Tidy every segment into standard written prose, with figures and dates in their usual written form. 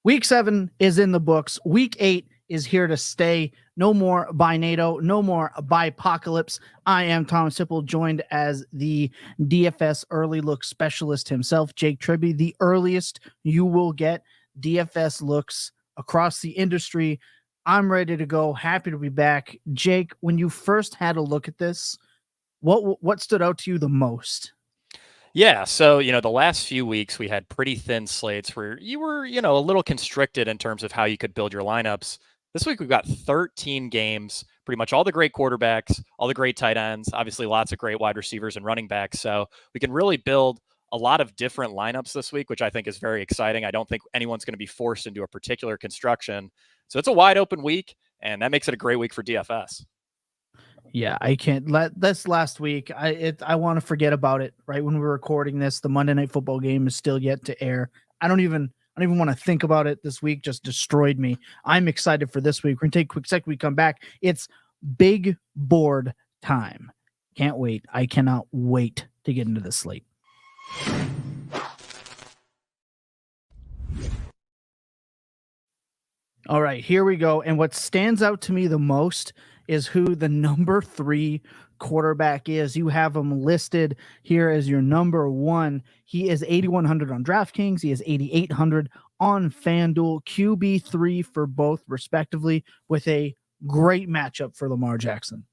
Week 7 is in the books. Week 8 is here to stay. No more by NATO, no more by apocalypse. I am Thomas Tipple, joined as the DFS Early Look specialist himself, Jake Tribbey, the earliest you will get DFS looks across the industry. I'm ready to go. Happy to be back. Jake, when you first had a look at this, what stood out to you the most? Yeah, so, the last few weeks we had pretty thin slates where you were, a little constricted in terms of how you could build your lineups. This week we've got 13 games, pretty much all the great quarterbacks, all the great tight ends, obviously lots of great wide receivers and running backs. So we can really build a lot of different lineups this week, which I think is very exciting. I don't think anyone's going to be forced into a particular construction. So it's a wide open week, and that makes it a great week for DFS. Yeah, I can't let this last week. I want to forget about it. Right when we're recording this, the Monday Night Football game is still yet to air. I don't even want to think about it. This week just destroyed me. I'm excited for this week. We're gonna take a quick second. We come back. It's big board time. Can't wait. I cannot wait to get into this slate. All right, here we go. And what stands out to me the most is who the number 3 quarterback is. You have him listed here as your number 1. He is 8,100 on DraftKings. He is 8,800 on Fanduel. QB3 for both, respectively, with a great matchup for Lamar Jackson.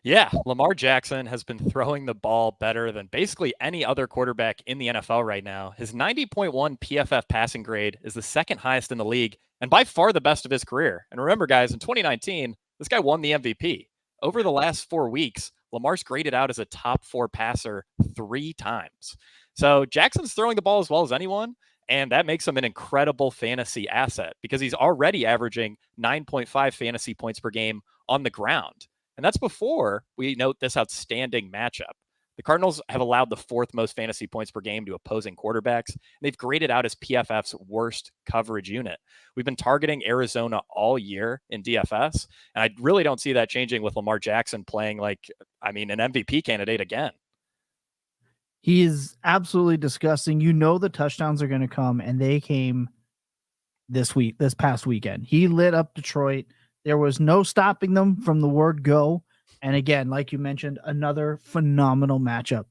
Yeah, Lamar Jackson has been throwing the ball better than basically any other quarterback in the NFL right now. His 90.1 PFF passing grade is the second highest in the league and by far the best of his career. And remember, guys, in 2019, this guy won the MVP. Over the last 4 weeks, Lamar's graded out as a top 4 passer 3 times. So Jackson's throwing the ball as well as anyone, and that makes him an incredible fantasy asset because he's already averaging 9.5 fantasy points per game on the ground. And that's before we note this outstanding matchup. The Cardinals have allowed the 4th most fantasy points per game to opposing quarterbacks, and they've graded out as PFF's worst coverage unit. We've been targeting Arizona all year in DFS, and I really don't see that changing with Lamar Jackson playing an MVP candidate again. He is absolutely disgusting. You know the touchdowns are going to come, and they came this past weekend. He lit up Detroit. There was no stopping them from the word go. And again, like you mentioned, another phenomenal matchup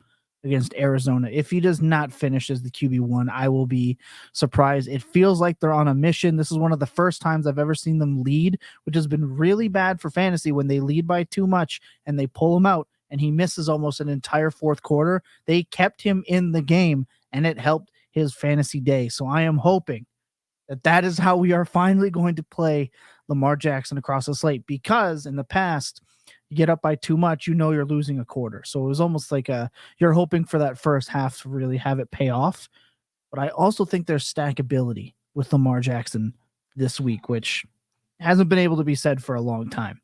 against Arizona. If he does not finish as the QB1, I will be surprised. It feels like they're on a mission. This is one of the first times I've ever seen them lead, which has been really bad for fantasy when they lead by too much and they pull him out and he misses almost an entire 4th quarter. They kept him in the game and it helped his fantasy day. So I am hoping that is how we are finally going to play Lamar Jackson across the slate, because in the past, you get up by too much, you're losing a quarter. So it was almost like you're hoping for that first half to really have it pay off. But I also think there's stackability with Lamar Jackson this week, which hasn't been able to be said for a long time.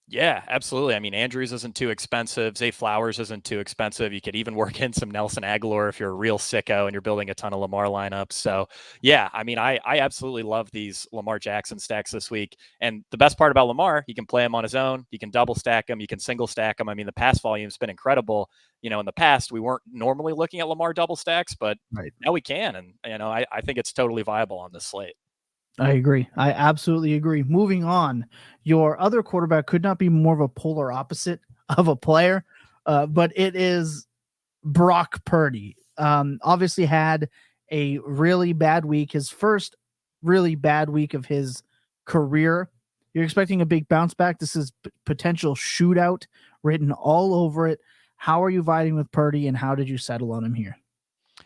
Yeah, absolutely. I mean, Andrews isn't too expensive. Zay Flowers isn't too expensive. You could even work in some Nelson Aguilar if you're a real sicko and you're building a ton of Lamar lineups. So, yeah, I mean, I absolutely love these Lamar Jackson stacks this week. And the best part about Lamar, you can play him on his own. You can double stack him. You can single stack him. I mean, the pass volume's been incredible. In the past, we weren't normally looking at Lamar double stacks, but now we can. And, I think it's totally viable on this slate. I agree. I absolutely agree. Moving on, your other quarterback could not be more of a polar opposite of a player, but it is Brock Purdy. Obviously had a really bad week, his first really bad week of his career. You're expecting a big bounce back. This is potential shootout written all over it. How are you vibing with Purdy, and how did you settle on him here?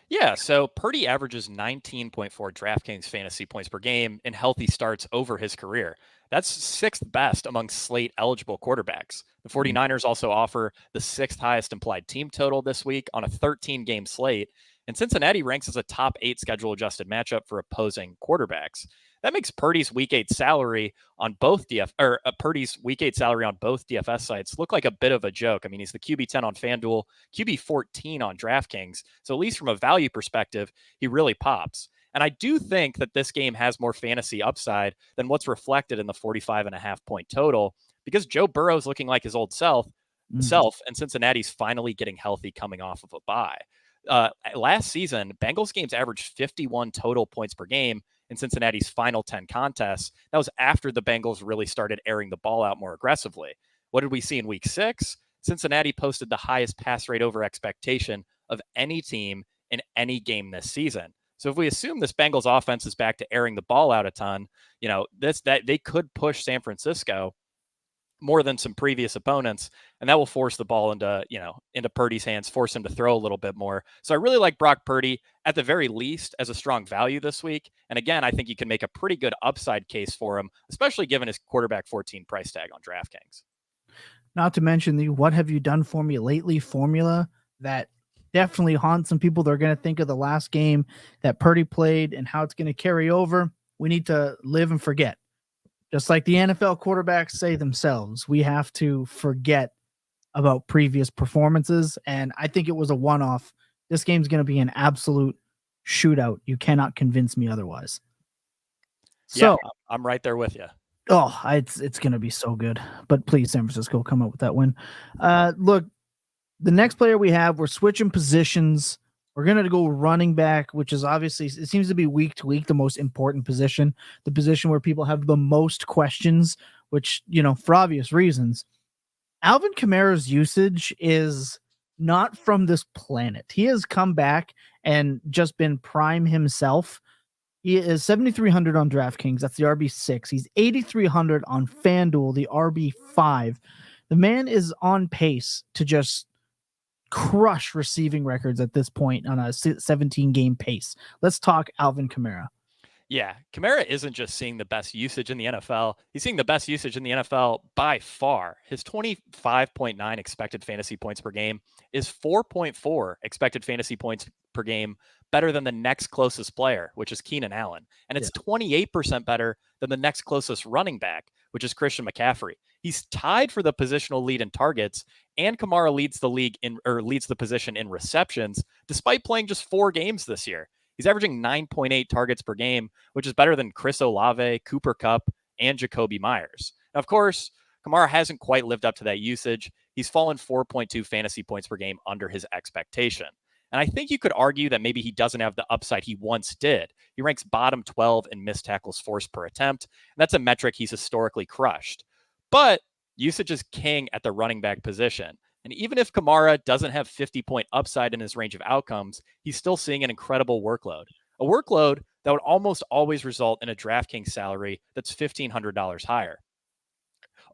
Yeah, so Purdy averages 19.4 DraftKings fantasy points per game in healthy starts over his career. That's 6th best among slate eligible quarterbacks. The 49ers also offer the 6th highest implied team total this week on a 13-game slate, and Cincinnati ranks as a top 8 schedule adjusted matchup for opposing quarterbacks. That makes Purdy's week 8 salary on both Purdy's week 8 salary on both DFS sites look like a bit of a joke. I mean, he's the QB10 on FanDuel, QB14 on DraftKings. So at least from a value perspective, he really pops. And I do think that this game has more fantasy upside than what's reflected in the 45.5 point total, because Joe Burrow's looking like his old self, and Cincinnati's finally getting healthy coming off of a bye. Last season, Bengals games averaged 51 total points per game, in Cincinnati's final 10 contests. That was after the Bengals really started airing the ball out more aggressively. What did we see in week 6? Cincinnati posted the highest pass rate over expectation of any team in any game this season. So if we assume this Bengals offense is back to airing the ball out a ton, that they could push San Francisco more than some previous opponents, and that will force the ball into Purdy's hands, force him to throw a little bit more. So I really like Brock Purdy at the very least as a strong value this week. And again, I think you can make a pretty good upside case for him, especially given his quarterback 14 price tag on DraftKings. Not to mention the "what have you done for me lately" formula that definitely haunts some people. They're going to think of the last game that Purdy played and how it's going to carry over. We need to live and forget. Just like the NFL quarterbacks say themselves, we have to forget about previous performances. And I think it was a one-off. This game's going to be an absolute shootout. You cannot convince me otherwise. So yeah, I'm right there with you. Oh, it's going to be so good. But please, San Francisco, come up with that win. Look, the next player we have, we're switching positions. We're going to go running back, which is obviously, it seems to be week to week, the most important position, the position where people have the most questions, which, for obvious reasons. Alvin Kamara's usage is not from this planet. He has come back and just been prime himself. He is 7,300 on DraftKings. That's the RB6. He's 8,300 on Fanduel, the RB5. The man is on pace to just crush receiving records at this point on a 17-game pace. Let's talk Alvin Kamara. Yeah, Kamara isn't just seeing the best usage in the NFL. He's seeing the best usage in the NFL by far. His 25.9 expected fantasy points per game is 4.4 expected fantasy points per game better than the next closest player, which is Keenan Allen. And it's 28% better than the next closest running back, which is Christian McCaffrey. He's tied for the positional lead in targets, and Kamara leads the position in receptions, despite playing just 4 games this year. He's averaging 9.8 targets per game, which is better than Chris Olave, Cooper Kupp, and Jacoby Myers. Now, of course, Kamara hasn't quite lived up to that usage. He's fallen 4.2 fantasy points per game under his expectation. And I think you could argue that maybe he doesn't have the upside he once did. He ranks bottom 12 in missed tackles forced per attempt, and that's a metric he's historically crushed. But usage is king at the running back position. And even if Kamara doesn't have 50-point upside in his range of outcomes, he's still seeing an incredible workload. A workload that would almost always result in a DraftKings salary that's $1,500 higher.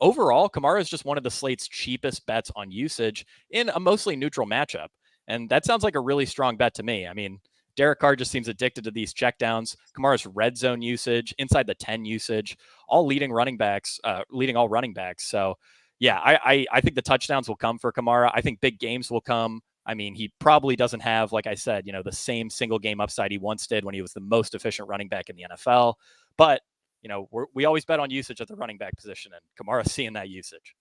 Overall, Kamara is just one of the slate's cheapest bets on usage in a mostly neutral matchup. And that sounds like a really strong bet to me. I mean, Derek Carr just seems addicted to these checkdowns. Kamara's red zone usage, inside the 10 usage, all leading all running backs. So yeah, I think the touchdowns will come for Kamara. I think big games will come. I mean, he probably doesn't have, like I said, the same single game upside he once did when he was the most efficient running back in the NFL. But, we always bet on usage at the running back position, and Kamara's seeing that usage.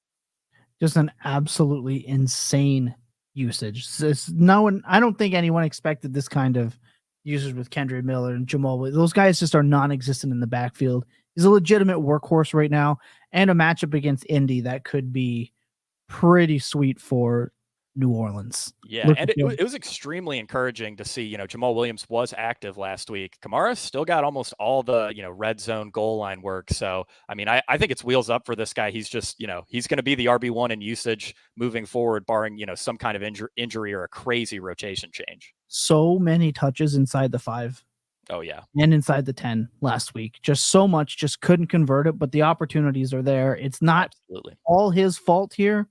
Just an absolutely insane usage. I don't think anyone expected this kind of usage with Kendrick Miller and Jamal. Those guys just are non-existent in the backfield. He's a legitimate workhorse right now, and a matchup against Indy that could be pretty sweet for New Orleans. Yeah, and it was extremely encouraging to see, Jamal Williams was active last week. Kamara still got almost all the, red zone goal line work. So, I mean, I think it's wheels up for this guy. He's just, he's going to be the RB1 in usage moving forward, barring, some kind of injury or a crazy rotation change. So many touches inside the 5. Oh, yeah. And inside the 10 last week. Just so much, just couldn't convert it, but the opportunities are there. It's not all his fault here.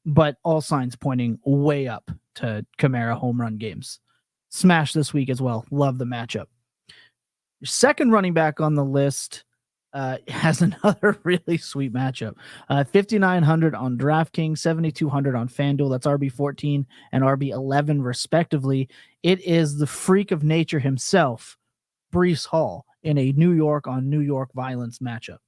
But all signs pointing way up to Kamara home run games. Smash this week as well. Love the matchup. Your second running back on the list has another really sweet matchup. 5,900 on DraftKings, 7,200 on FanDuel. That's RB14 and RB11 respectively. It is the freak of nature himself, Bree Hall, in a New York on New York violence matchup.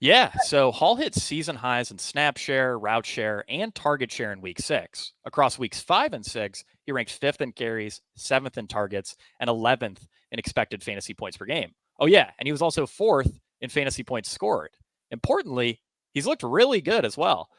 Yeah, so Hall hit season highs in snap share, route share, and target share in week 6. Across weeks 5 and 6, he ranked 5th in carries, 7th in targets, and 11th in expected fantasy points per game. Oh yeah, and he was also 4th in fantasy points scored. Importantly, he's looked really good as well.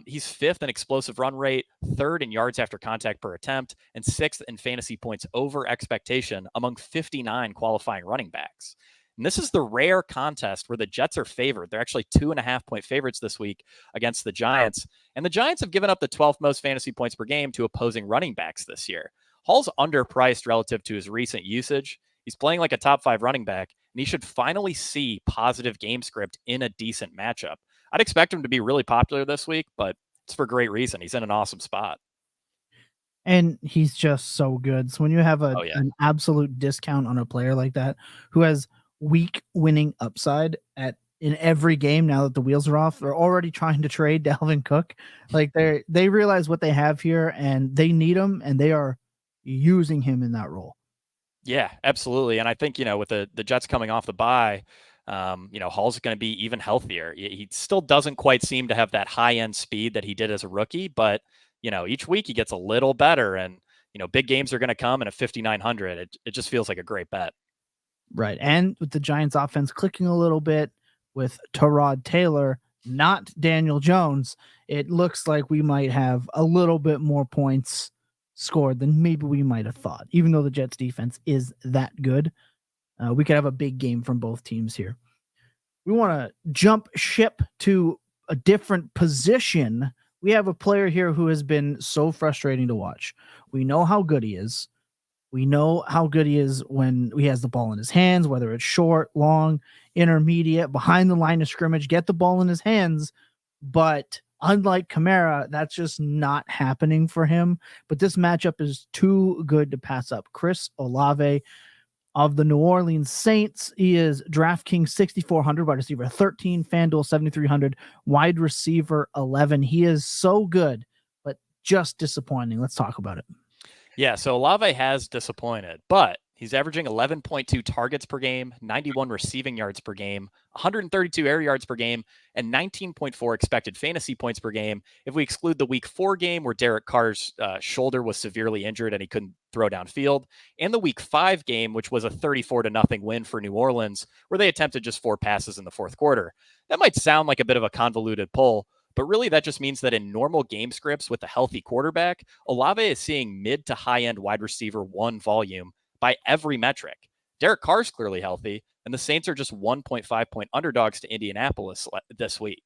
He's fifth in explosive run rate, third in yards after contact per attempt, and sixth in fantasy points over expectation among 59 qualifying running backs. And this is the rare contest where the Jets are favored. They're actually 2.5-point favorites this week against the Giants. And the Giants have given up the 12th most fantasy points per game to opposing running backs this year. Hall's underpriced relative to his recent usage. He's playing like a top 5 running back, and he should finally see positive game script in a decent matchup. I'd expect him to be really popular this week, but it's for great reason. He's in an awesome spot. And he's just so good. So when you have an absolute discount on a player like that who has week winning upside in every game, now that the wheels are off, they're already trying to trade Dalvin Cook. Like they realize what they have here and they need him, and they are using him in that role. Yeah, absolutely. And I think, with the Jets coming off the bye, Hall's going to be even healthier. He still doesn't quite seem to have that high end speed that he did as a rookie, but each week he gets a little better, and big games are going to come in a 5,900. It just feels like a great bet. Right. And with the Giants offense clicking a little bit with Tyrod Taylor, not Daniel Jones, it looks like we might have a little bit more points scored than maybe we might have thought. Even though the Jets defense is that good, we could have a big game from both teams here. We want to jump ship to a different position. We have a player here who has been so frustrating to watch. We know how good he is. We know how good he is when he has the ball in his hands, whether it's short, long, intermediate, behind the line of scrimmage, get the ball in his hands. But unlike Kamara, that's just not happening for him. But this matchup is too good to pass up. Chris Olave of the New Orleans Saints. He is DraftKings 6,400, wide receiver 13, Fanduel 7,300, wide receiver 11. He is so good, but just disappointing. Let's talk about it. Yeah, so Olave has disappointed, but he's averaging 11.2 targets per game, 91 receiving yards per game, 132 air yards per game, and 19.4 expected fantasy points per game. If we exclude the week 4 game where Derek Carr's shoulder was severely injured and he couldn't throw downfield, and the week 5 game, which was a 34-0 win for New Orleans, where they attempted just 4 passes in the fourth quarter. That might sound like a bit of a convoluted pull, but really, that just means that in normal game scripts with a healthy quarterback, Olave is seeing mid to high-end wide receiver 1 volume by every metric. Derek Carr's clearly healthy, and the Saints are just 1.5-point underdogs to Indianapolis this week.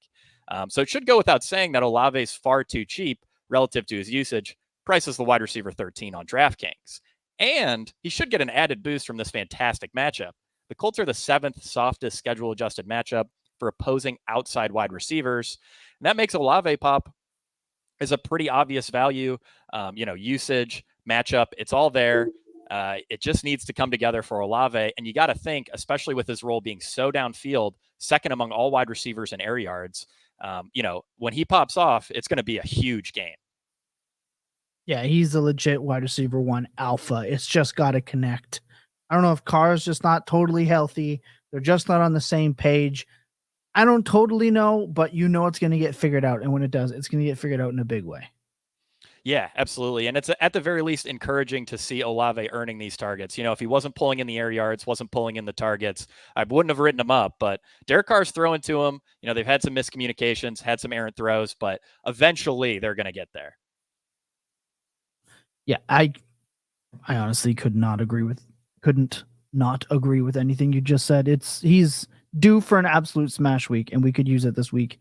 So it should go without saying that Olave is far too cheap relative to his usage. Price is the wide receiver 13 on DraftKings. And he should get an added boost from this fantastic matchup. The Colts are the 7th softest schedule-adjusted matchup for opposing outside wide receivers. And that makes Olave pop as a pretty obvious value. Usage, matchup, it's all there. It just needs to come together for Olave. And you got to think, especially with his role being so downfield, second among all wide receivers in air yards, when he pops off, it's going to be a huge game. Yeah, he's a legit wide receiver 1 alpha. It's just got to connect. I don't know if Carr's just not totally healthy. They're just not on the same page. I don't totally know, but it's going to get figured out. And when it does, it's going to get figured out in a big way. Yeah, absolutely. And it's at the very least encouraging to see Olave earning these targets. If he wasn't pulling in the air yards, wasn't pulling in the targets, I wouldn't have written him up. But Derek Carr's throwing to him. They've had some miscommunications, had some errant throws, but eventually they're going to get there. Yeah, I honestly couldn't not agree with anything you just said. He's due for an absolute smash week, and we could use it this week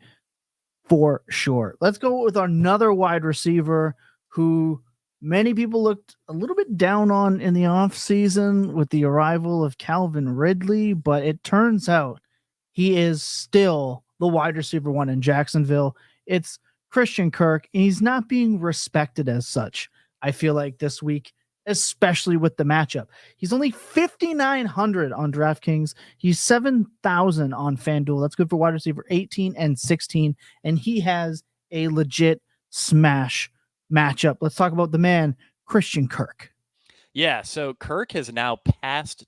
for sure. Let's go with another wide receiver who many people looked a little bit down on in the offseason with the arrival of Calvin Ridley, but it turns out he is still the wide receiver 1 in Jacksonville. It's Christian Kirk, and he's not being respected as such. I feel like this week, especially with the matchup. He's only 5,900 on DraftKings. He's 7,000 on FanDuel. That's good for wide receiver 18 and 16. And he has a legit smash matchup. Let's talk about the man, Christian Kirk. Yeah, so Kirk has now passed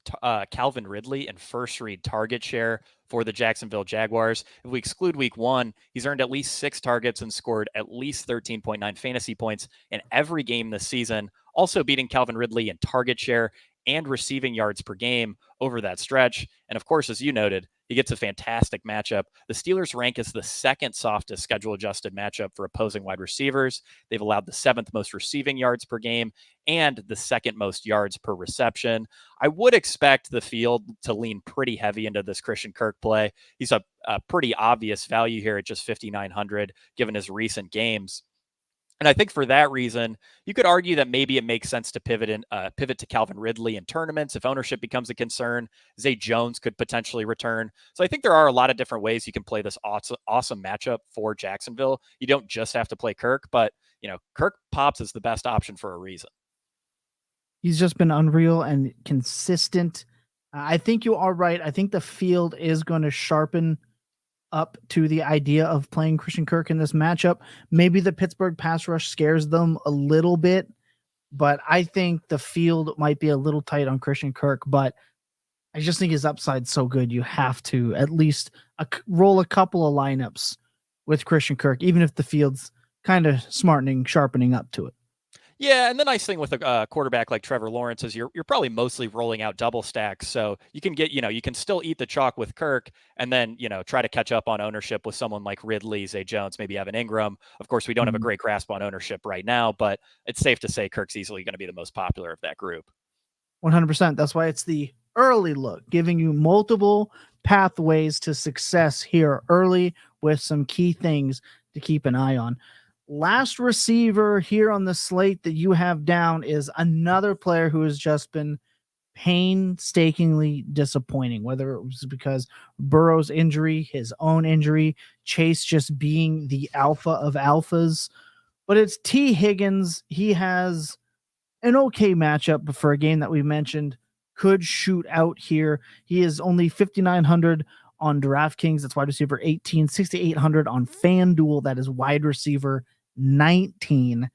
Calvin Ridley in first read target share for the Jacksonville Jaguars. If we exclude week 1, he's earned at least 6 targets and scored at least 13.9 fantasy points in every game this season, also beating Calvin Ridley in target share and receiving yards per game over that stretch. And of course, as you noted, He gets a fantastic matchup. The Steelers rank as the second softest schedule adjusted matchup for opposing wide receivers. They've allowed the seventh most receiving yards per game and the second most yards per reception. I would expect the field to lean pretty heavy into this Christian Kirk play. He's a pretty obvious value here at just 5,900 given his recent games. And I think for that reason, you could argue that maybe it makes sense to pivot to Calvin Ridley in tournaments if ownership becomes a concern. Zay Jones could potentially return. So I think there are a lot of different ways you can play this awesome matchup for Jacksonville. You don't just have to play Kirk, but Kirk pops as the best option for a reason. He's just been unreal and consistent. I think you are right. I think the field is going to sharpen up to the idea of playing Christian Kirk in this matchup. Maybe the Pittsburgh pass rush scares them a little bit, but I think the field might be a little tight on Christian Kirk, but I just think his upside's so good. You have to at least roll a couple of lineups with Christian Kirk, even if the field's kind of sharpening up to it. Yeah, and the nice thing with a quarterback like Trevor Lawrence is you're probably mostly rolling out double stacks, so you can get you can still eat the chalk with Kirk, and then try to catch up on ownership with someone like Ridley, Zay Jones, maybe Evan Ingram. Of course, we don't have a great grasp on ownership right now, but it's safe to say Kirk's easily going to be the most popular of that group. 100%. That's why it's the early look, giving you multiple pathways to success here early with some key things to keep an eye on. Last receiver here on the slate that you have down is another player who has just been painstakingly disappointing, whether it was because Burrow's injury, his own injury, Chase just being the alpha of alphas. But it's T. Higgins. He has an okay matchup for a game that we mentioned could shoot out here. He is only 5,900 on DraftKings. That's wide receiver 18, 6,800 on Fanduel. That is wide receiver 19.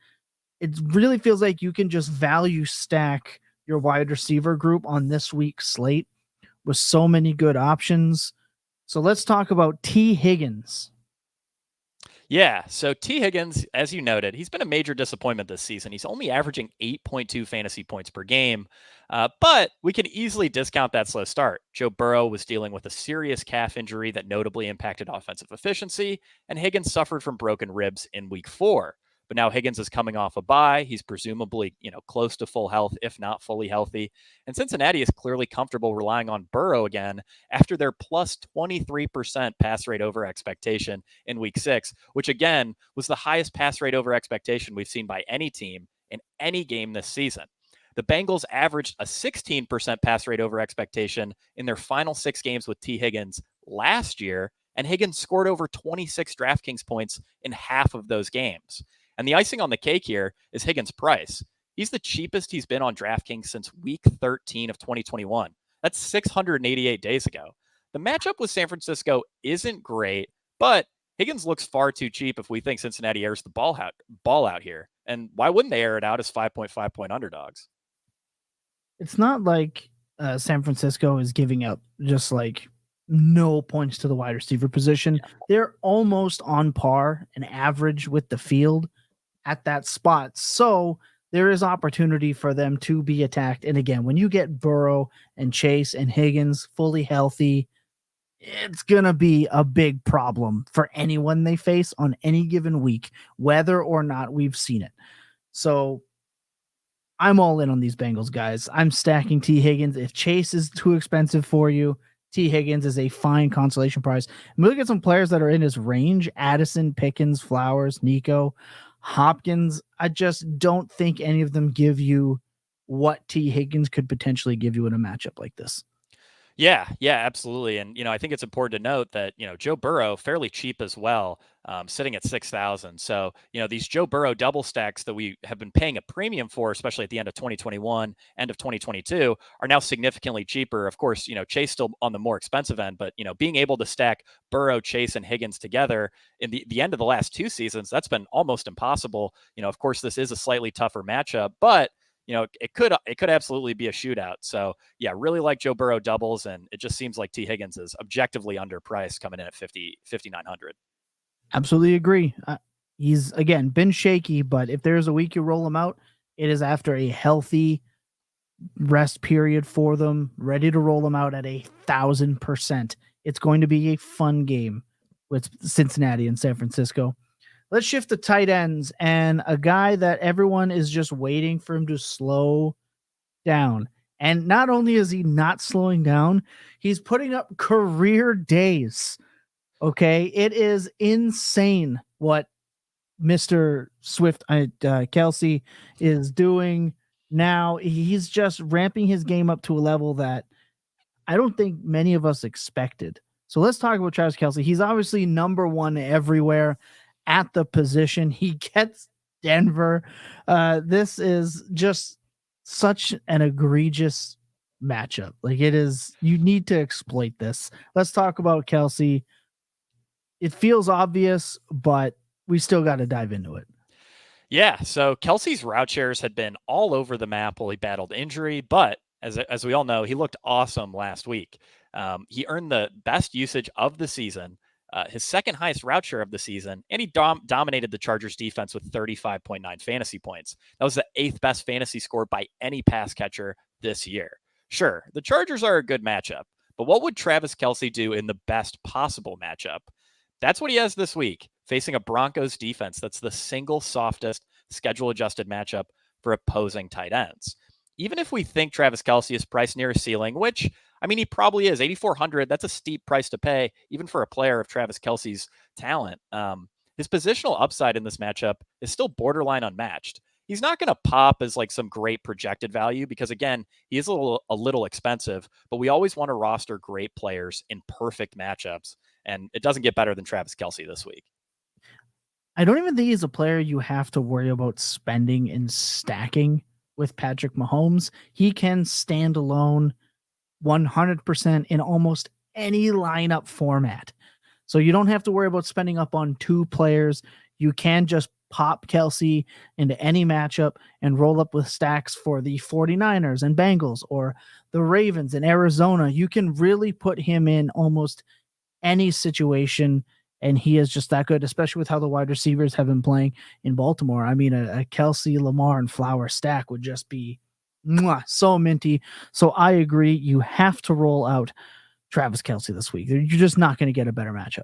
It really feels like you can just value stack your wide receiver group on this week's slate with so many good options. So let's talk about T. Higgins. Yeah, so T. Higgins, as you noted, he's been a major disappointment this season. He's only averaging 8.2 fantasy points per game, but we can easily discount that slow start. Joe Burrow was dealing with a serious calf injury that notably impacted offensive efficiency, and Higgins suffered from broken ribs in week 4. But now Higgins is coming off a bye. He's presumably, close to full health, if not fully healthy. And Cincinnati is clearly comfortable relying on Burrow again after their plus 23% pass rate over expectation in week 6, which again was the highest pass rate over expectation we've seen by any team in any game this season. The Bengals averaged a 16% pass rate over expectation in their final 6 games with T. Higgins last year, and Higgins scored over 26 DraftKings points in half of those games. And the icing on the cake here is Higgins' price. He's the cheapest he's been on DraftKings since week 13 of 2021. That's 688 days ago. The matchup with San Francisco isn't great, but Higgins looks far too cheap if we think Cincinnati airs the ball out here. And why wouldn't they air it out as 5.5 point underdogs? It's not like San Francisco is giving up just like no points to the wide receiver position. Yeah. They're almost on par, an average with the field at that spot. So there is opportunity for them to be attacked. And again, when you get Burrow and Chase and Higgins fully healthy, it's going to be a big problem for anyone they face on any given week, whether or not we've seen it. So I'm all in on these Bengals, guys. I'm stacking T. Higgins. If Chase is too expensive for you, T. Higgins is a fine consolation prize. And we look at some players that are in his range: Addison, Pickens, Flowers, Nico, Hopkins. I just don't think any of them give you what T. Higgins could potentially give you in a matchup like this. Yeah, absolutely. And, I think it's important to note that, Joe Burrow, fairly cheap as well, sitting at 6,000. So, these Joe Burrow double stacks that we have been paying a premium for, especially at the end of 2021, end of 2022, are now significantly cheaper. Of course, Chase still on the more expensive end, but, being able to stack Burrow, Chase, and Higgins together in the end of the last 2 seasons, that's been almost impossible. Of course, this is a slightly tougher matchup, but it could absolutely be a shootout. So yeah, really like Joe Burrow doubles, and it just seems like T. Higgins is objectively underpriced coming in at 5,900. Absolutely agree. He's again been shaky, but if there's a week you roll him out, it is after a healthy rest period for them, ready to roll them out at 1,000% It's going to be a fun game with Cincinnati and San Francisco. Let's shift to tight ends and a guy that everyone is just waiting for him to slow down. And not only is he not slowing down, he's putting up career days. Okay. It is insane what Mr. Swift, Kelce is doing now. He's just ramping his game up to a level that I don't think many of us expected. So let's talk about Travis Kelce. He's obviously number one everywhere at the position. He gets Denver. This is just such an egregious matchup. Like it is, you need to exploit this. Let's talk about Kelce. It feels obvious, but we still got to dive into it. Yeah, so Kelce's route shares had been all over the map while he battled injury, but as we all know, he looked awesome last week. He earned the best usage of the season, his second highest route share of the season, and he dominated the Chargers defense with 35.9 fantasy points. That was the 8th best fantasy score by any pass catcher this year. Sure, the Chargers are a good matchup, but what would Travis Kelce do in the best possible matchup? That's what he has this week, facing a Broncos defense that's the single softest schedule-adjusted matchup for opposing tight ends. Even if we think Travis Kelce is priced near a ceiling, which, I mean, he probably is, 8,400, that's a steep price to pay, even for a player of Travis Kelce's talent. His positional upside in this matchup is still borderline unmatched. He's not going to pop as like some great projected value because, again, he is a little expensive, but we always want to roster great players in perfect matchups, and it doesn't get better than Travis Kelce this week. I don't even think he's a player you have to worry about spending and stacking with Patrick Mahomes. He can stand alone 100% in almost any lineup format. So you don't have to worry about spending up on two players. You can just pop Kelce into any matchup and roll up with stacks for the 49ers and Bengals or the Ravens in Arizona. You can really put him in almost any situation, and he is just that good, especially with how the wide receivers have been playing in Baltimore. I mean, a Kelce, Lamar, and Flower stack would just be so minty. So I agree. You have to roll out Travis Kelce this week. You're just not going to get a better matchup.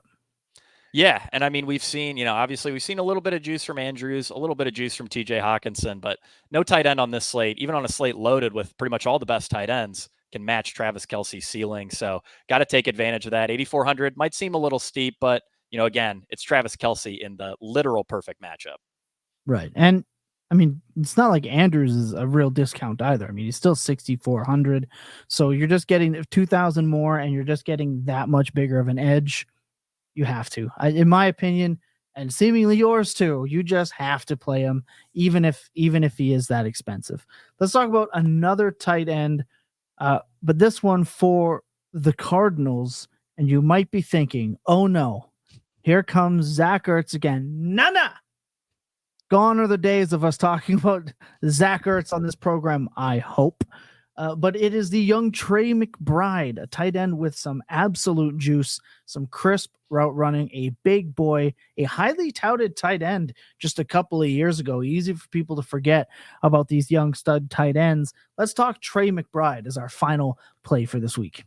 Yeah, and I mean, we've seen, obviously we've seen a little bit of juice from Andrews, a little bit of juice from TJ Hawkinson, but no tight end on this slate, even on a slate loaded with pretty much all the best tight ends, can match Travis Kelce's ceiling. So got to take advantage of that. 8,400 might seem a little steep, but again, it's Travis Kelce in the literal perfect matchup. Right. And I mean, it's not like Andrews is a real discount either. I mean, he's still 6,400. So you're just getting 2,000 more and you're just getting that much bigger of an edge. You have to, in my opinion, and seemingly yours too. You just have to play him, even if he is that expensive. Let's talk about another tight end, but this one for the Cardinals. And you might be thinking, oh no, here comes Zach Ertz again. Nah. Gone are the days of us talking about Zach Ertz on this program, I hope. But it is the young Trey McBride, a tight end with some absolute juice, some crisp route running, a big boy, a highly touted tight end just a couple of years ago. Easy for people to forget about these young stud tight ends. Let's talk Trey McBride as our final play for this week.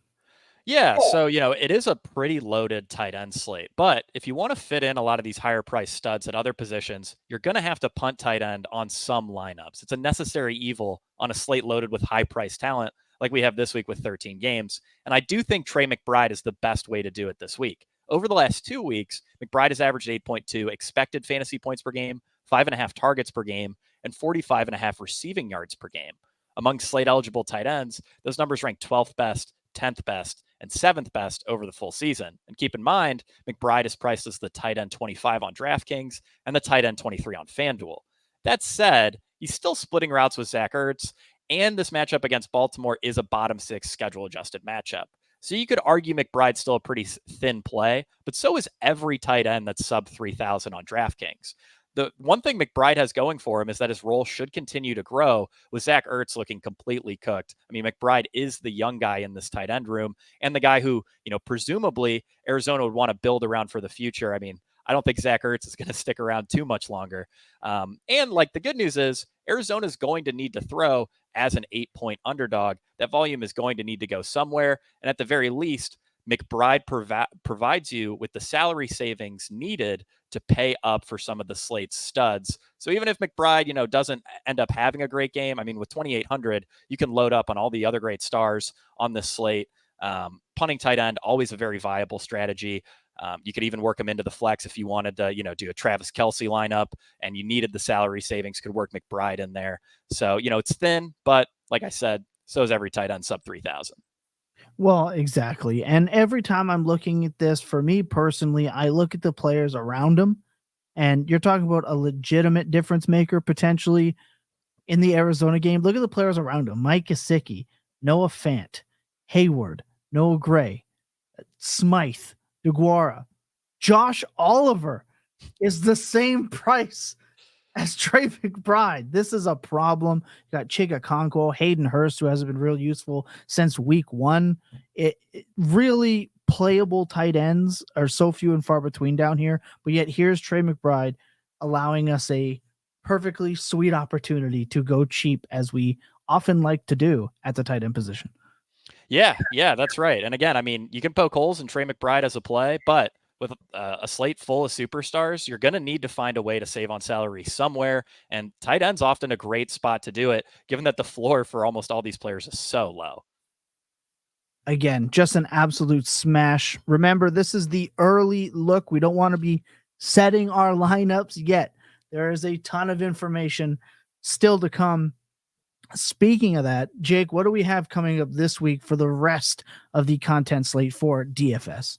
Yeah, so, it is a pretty loaded tight end slate, but if you want to fit in a lot of these higher price studs at other positions, you're going to have to punt tight end on some lineups. It's a necessary evil on a slate loaded with high price talent like we have this week with 13 games. And I do think Trey McBride is the best way to do it this week. Over the last 2 weeks, McBride has averaged 8.2 expected fantasy points per game, 5.5 targets per game, and 45.5 receiving yards per game. Among slate eligible tight ends, those numbers rank 12th best, 10th best, and 7th best over the full season. And keep in mind, McBride is priced as the tight end 25 on DraftKings and the tight end 23 on Fanduel. That said, he's still splitting routes with Zach Ertz, and this matchup against Baltimore is a bottom 6 schedule-adjusted matchup. So you could argue McBride's still a pretty thin play, but so is every tight end that's sub 3,000 on DraftKings. The one thing McBride has going for him is that his role should continue to grow with Zach Ertz looking completely cooked. I mean, McBride is the young guy in this tight end room and the guy who, presumably Arizona would want to build around for the future. I mean, I don't think Zach Ertz is going to stick around too much longer. And like the good news is Arizona is going to need to throw as an 8-point underdog. That volume is going to need to go somewhere. And at the very least, McBride provides you with the salary savings needed to pay up for some of the slate's studs. So even if McBride, doesn't end up having a great game, I mean, with 2,800, you can load up on all the other great stars on this slate. Punting tight end, always a very viable strategy. You could even work him into the flex if you wanted to, do a Travis Kelce lineup and you needed the salary savings, could work McBride in there. So, it's thin, but like I said, so is every tight end sub 3,000. Well, exactly. And every time I'm looking at this, for me personally, I look at the players around him, and you're talking about a legitimate difference maker potentially in the Arizona game. Look at the players around him: Mike Gesicki, Noah Fant, Hayward, Noah Gray, Smythe, DeGuara. Josh Oliver is the same price as Trey McBride. This is a problem. You got Chiga Conquo, Hayden Hurst, who hasn't been real useful since week one. It really playable tight ends are so few and far between down here, but yet here's Trey McBride allowing us a perfectly sweet opportunity to go cheap, as we often like to do at the tight end position. Yeah, that's right. And again, I mean, you can poke holes in Trey McBride as a play, but with a slate full of superstars, you're going to need to find a way to save on salary somewhere. And tight end's often a great spot to do it, given that the floor for almost all these players is so low. Again, just an absolute smash. Remember, this is the early look. We don't want to be setting our lineups yet. There is a ton of information still to come. Speaking of that, Jake, what do we have coming up this week for the rest of the content slate for DFS?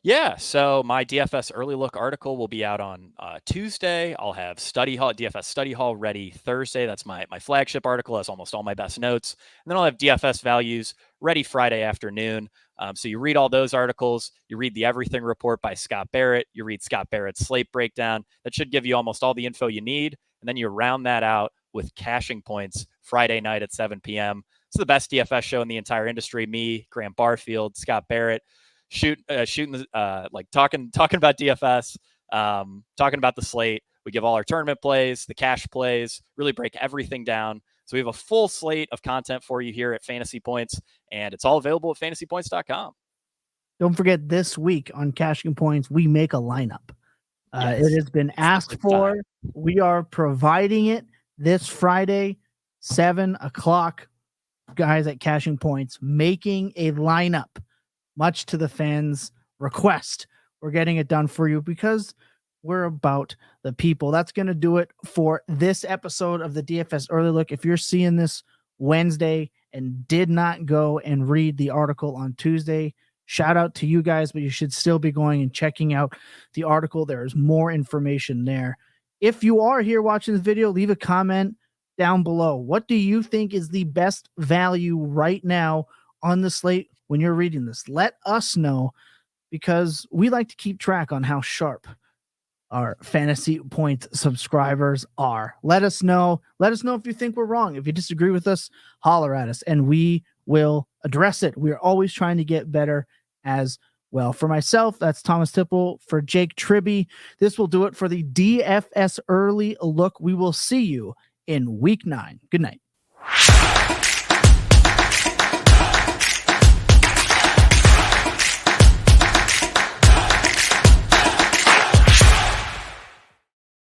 Yeah, so my DFS Early Look article will be out on Tuesday. I'll have DFS Study Hall ready Thursday. That's my flagship article, has almost all my best notes. And then I'll have DFS Values ready Friday afternoon. So you read all those articles. You read the Everything Report by Scott Barrett. You read Scott Barrett's slate breakdown. That should give you almost all the info you need. And then you round that out with Cashing Points Friday night at 7 p.m. It's the best DFS show in the entire industry. Me, Grant Barfield, Scott Barrett, talking about DFS, talking about the slate. We give all our tournament plays, the cash plays, really break everything down. So we have a full slate of content for you here at Fantasy Points, and it's all available at fantasypoints.com. Don't forget, this week on Cashing Points, we make a lineup. Yes. It has been asked for. We are providing it this Friday, 7 o'clock. Guys at Cashing Points making a lineup, much to the fans' request. We're getting it done for you because we're about the people. That's going to do it for this episode of the DFS Early Look. If you're seeing this Wednesday and did not go and read the article on Tuesday, shout out to you guys, but you should still be going and checking out the article. There is more information there. If you are here watching this video, leave a comment down below. What do you think is the best value right now on the slate when you're reading this? Let us know, because we like to keep track on how sharp our Fantasy Point subscribers are. Let us know. Let us know if you think we're wrong. If you disagree with us, holler at us and we will address it. We're always trying to get better as well. For myself, that's Thomas Tipple. For Jake Tribbey, this will do it for the DFS Early Look. We will see you in week 9. Good night.